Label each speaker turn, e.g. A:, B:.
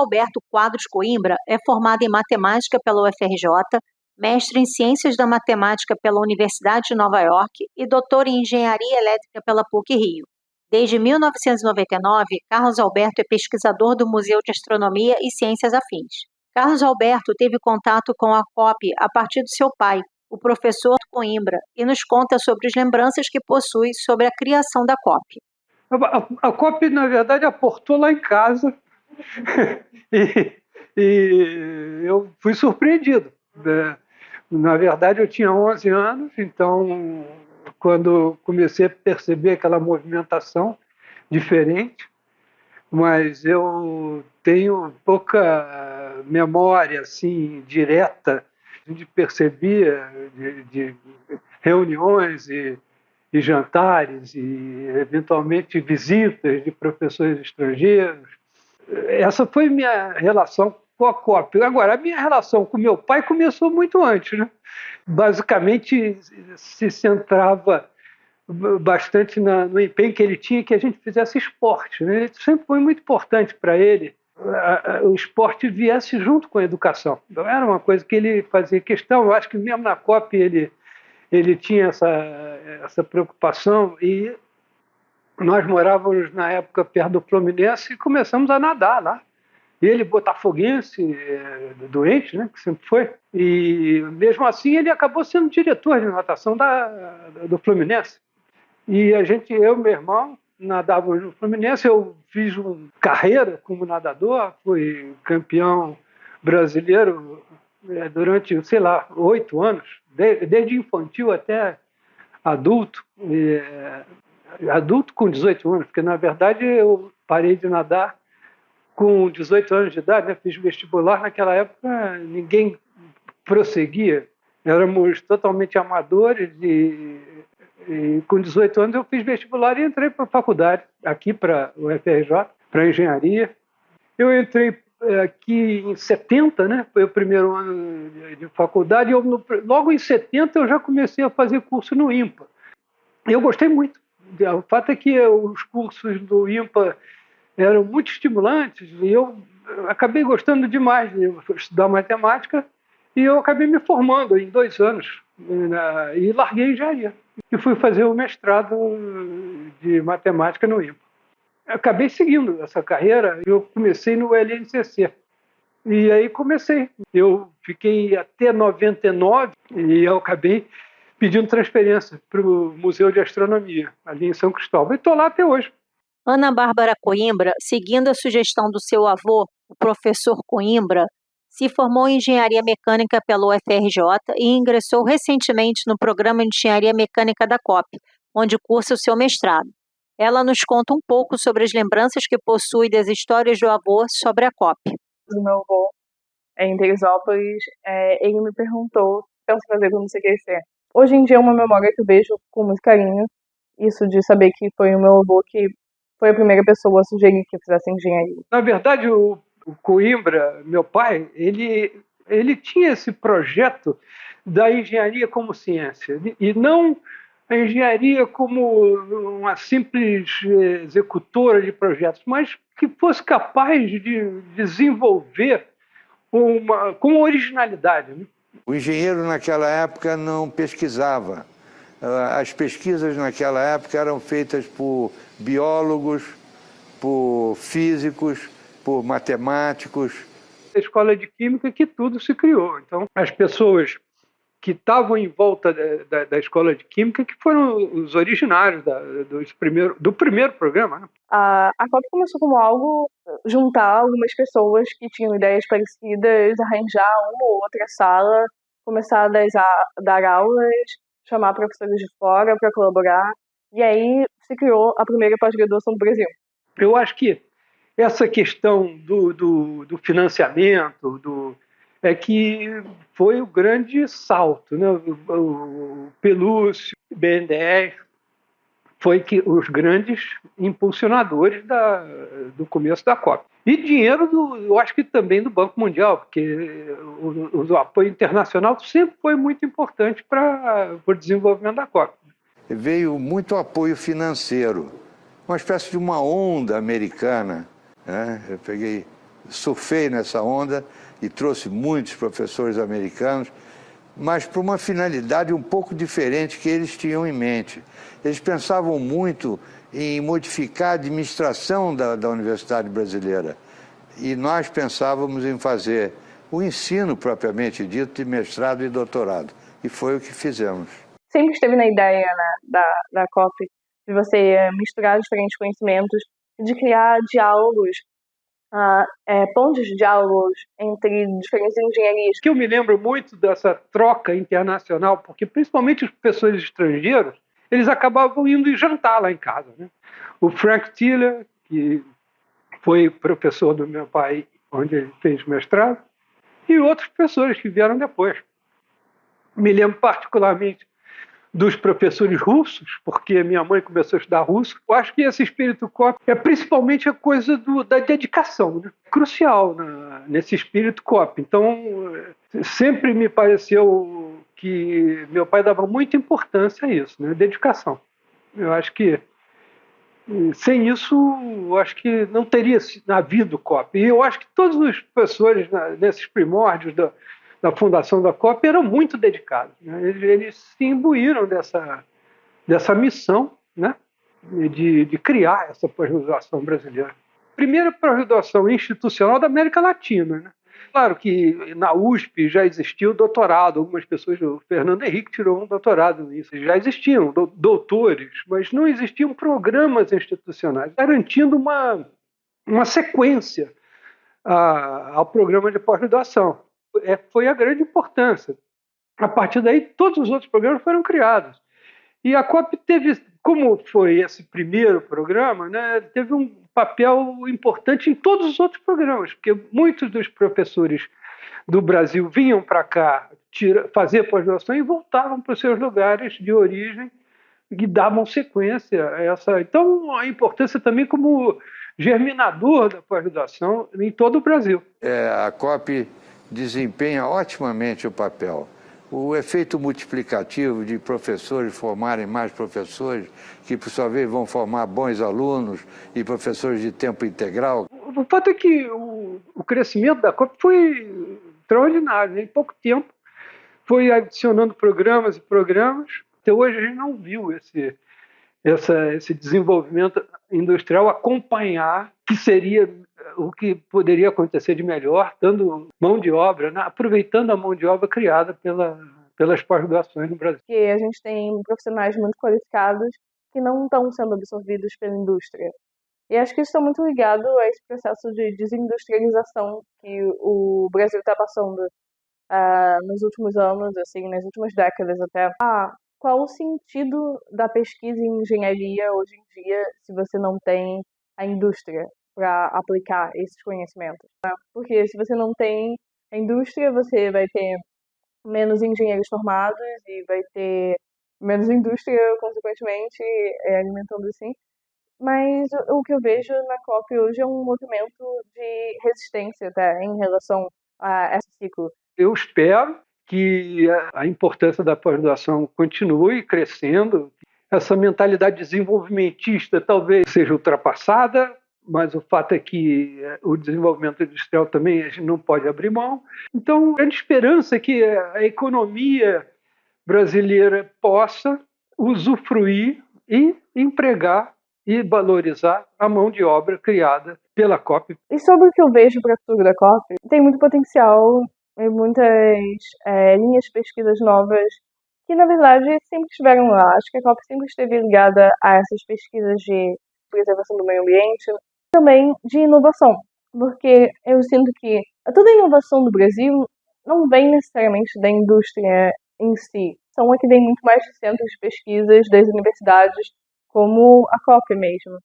A: Alberto Quadros Coimbra é formado em matemática pela UFRJ, mestre em ciências da matemática pela Universidade de Nova York e doutor em engenharia elétrica pela PUC-Rio. Desde 1999, Carlos Alberto é pesquisador do Museu de Astronomia e Ciências Afins. Carlos Alberto teve contato com a COP a partir do seu pai, o professor Coimbra, e nos conta sobre as lembranças que possui sobre a criação da COP.
B: A COP, na verdade, aportou lá em casa e eu fui surpreendido. Na verdade, eu tinha 11 anos, então, quando comecei a perceber aquela movimentação diferente, mas eu tenho pouca memória assim direta de perceber de reuniões e jantares e eventualmente visitas de professores estrangeiros. Essa foi minha relação com a COP. Agora, a minha relação com meu pai começou muito antes, né? Basicamente se centrava bastante no empenho que ele tinha que a gente fizesse esporte, né? Isso sempre foi muito importante para ele. O esporte viesse junto com a educação. Então, era uma coisa que ele fazia questão. Eu acho que mesmo na COP ele tinha essa preocupação e nós morávamos na época perto do Fluminense e começamos a nadar lá. Ele, botafoguense, doente, né, que sempre foi, e mesmo assim ele acabou sendo diretor de natação do Fluminense. E eu e meu irmão nadávamos no Fluminense. Eu fiz uma carreira como nadador, fui campeão brasileiro durante, 8 anos, desde infantil até adulto, adulto com 18 anos, porque na verdade eu parei de nadar com 18 anos de idade, né? Fiz vestibular, naquela época ninguém prosseguia, éramos totalmente amadores e com 18 anos eu fiz vestibular e entrei para a faculdade, aqui para o UFRJ, para engenharia. Eu entrei aqui em 70, né? Foi o primeiro ano de faculdade, e logo em 70 eu já comecei a fazer curso no IMPA. Eu gostei muito. O fato é que os cursos do IMPA eram muito estimulantes e eu acabei gostando demais de estudar matemática e eu acabei me formando em 2 anos e larguei a engenharia e fui fazer o mestrado de matemática no IMPA. Acabei seguindo essa carreira. Eu comecei no LNCC e aí comecei. Eu fiquei até 99 e eu acabei pedindo transferência para o Museu de Astronomia, ali em São Cristóvão. E estou lá até hoje.
A: Ana Bárbara Coimbra, seguindo a sugestão do seu avô, o professor Coimbra, se formou em Engenharia Mecânica pela UFRJ e ingressou recentemente no programa de Engenharia Mecânica da COP, onde cursa o seu mestrado. Ela nos conta um pouco sobre as lembranças que possui das histórias do avô sobre a COP.
C: Do meu avô, em Teresópolis, ele me perguntou o que eu penso fazer quando você crescer. Hoje em dia é uma memória que eu vejo com muito carinho, isso de saber que foi o meu avô que foi a primeira pessoa a sugerir que eu fizesse engenharia.
B: Na verdade, o Coimbra, meu pai, ele tinha esse projeto da engenharia como ciência, e não a engenharia como uma simples executora de projetos, mas que fosse capaz de desenvolver com originalidade, né?
D: O engenheiro naquela época não pesquisava. As pesquisas naquela época eram feitas por biólogos, por físicos, por matemáticos.
B: A escola de química que tudo se criou. Então, as pessoas que estavam em volta da escola de química que foram os originários do primeiro programa, né?
C: A COP começou como algo, juntar algumas pessoas que tinham ideias parecidas, arranjar uma ou outra sala, começar a dar aulas, chamar professores de fora para colaborar, e aí se criou a primeira pós-graduação do Brasil.
B: Eu acho que essa questão do financiamento, é que foi o grande salto, né? O Pelúcio, o BNDES, foi que os grandes impulsionadores do começo da COP. E dinheiro, eu acho que também do Banco Mundial, porque o apoio internacional sempre foi muito importante para o desenvolvimento da COP.
D: Veio muito apoio financeiro, uma espécie de uma onda americana, né? Eu peguei surfei nessa onda e trouxe muitos professores americanos, mas para uma finalidade um pouco diferente que eles tinham em mente. Eles pensavam muito em modificar a administração da Universidade Brasileira. E nós pensávamos em fazer o ensino propriamente dito de mestrado e doutorado. E foi o que fizemos.
C: Sempre esteve na ideia, né, da COP de você misturar diferentes conhecimentos, de criar diálogos, pontos de diálogos entre diferentes engenharias.
B: Que eu me lembro muito dessa troca internacional, porque principalmente os professores estrangeiros, eles acabavam indo jantar lá em casa, né? O Frank Tiller, que foi professor do meu pai, onde ele fez mestrado, e outros professores que vieram depois. Me lembro particularmente dos professores russos, porque minha mãe começou a estudar russo. Eu acho que esse espírito COP é principalmente a coisa da dedicação, né? Crucial nesse espírito COP. Então, sempre me pareceu que meu pai dava muita importância a isso, né? Dedicação. Eu acho que sem isso, eu acho que não teria havido COP. E eu acho que todos os professores nesses primórdios da fundação da COP eram muito dedicados, né? Eles se imbuíram dessa missão, né? de criar essa pós-graduação brasileira. Primeira pós-graduação institucional da América Latina, né? Claro que na USP já existia o doutorado, algumas pessoas, o Fernando Henrique tirou um doutorado nisso, já existiam doutores, mas não existiam programas institucionais, garantindo uma sequência ao programa de pós-graduação. Foi a grande importância. A partir daí, todos os outros programas foram criados. E a COP teve, como foi esse primeiro programa, né, teve um papel importante em todos os outros programas, porque muitos dos professores do Brasil vinham para cá fazer pós-graduação e voltavam para os seus lugares de origem e davam sequência a essa. Então, a importância também como germinador da pós-graduação em todo o Brasil.
D: A COP desempenha otimamente o papel. O efeito multiplicativo de professores formarem mais professores, que por sua vez vão formar bons alunos e professores de tempo integral.
B: O fato é que o crescimento da COP foi extraordinário, né? Em pouco tempo foi adicionando programas e programas. Até hoje a gente não viu esse desenvolvimento industrial acompanhar, que seria o que poderia acontecer de melhor, dando mão de obra, né? Aproveitando a mão de obra criada pelas pós-graduações no Brasil.
C: Porque a gente tem profissionais muito qualificados que não estão sendo absorvidos pela indústria. E acho que isso está muito ligado a esse processo de desindustrialização que o Brasil está passando nos últimos anos, assim, nas últimas décadas até. Qual o sentido da pesquisa em engenharia hoje em dia se você não tem a indústria para aplicar esses conhecimentos? Porque se você não tem a indústria, você vai ter menos engenheiros formados e vai ter menos indústria, consequentemente, alimentando assim. Mas o que eu vejo na COP hoje é um movimento de resistência até em relação a esse ciclo.
B: Eu espero que a importância da pós-graduação continue crescendo. Essa mentalidade desenvolvimentista talvez seja ultrapassada, mas o fato é que o desenvolvimento industrial também a gente não pode abrir mão. Então, a grande esperança é que a economia brasileira possa usufruir e empregar e valorizar a mão de obra criada pela COP.
C: E sobre o que eu vejo para o futuro da COP, tem muito potencial e muitas linhas de pesquisas novas que, na verdade, sempre estiveram lá. Acho que a COP sempre esteve ligada a essas pesquisas de preservação do meio ambiente, também de inovação, porque eu sinto que toda a inovação do Brasil não vem necessariamente da indústria em si, são aqui vem muito mais de centros de pesquisas das universidades, como a COP mesmo.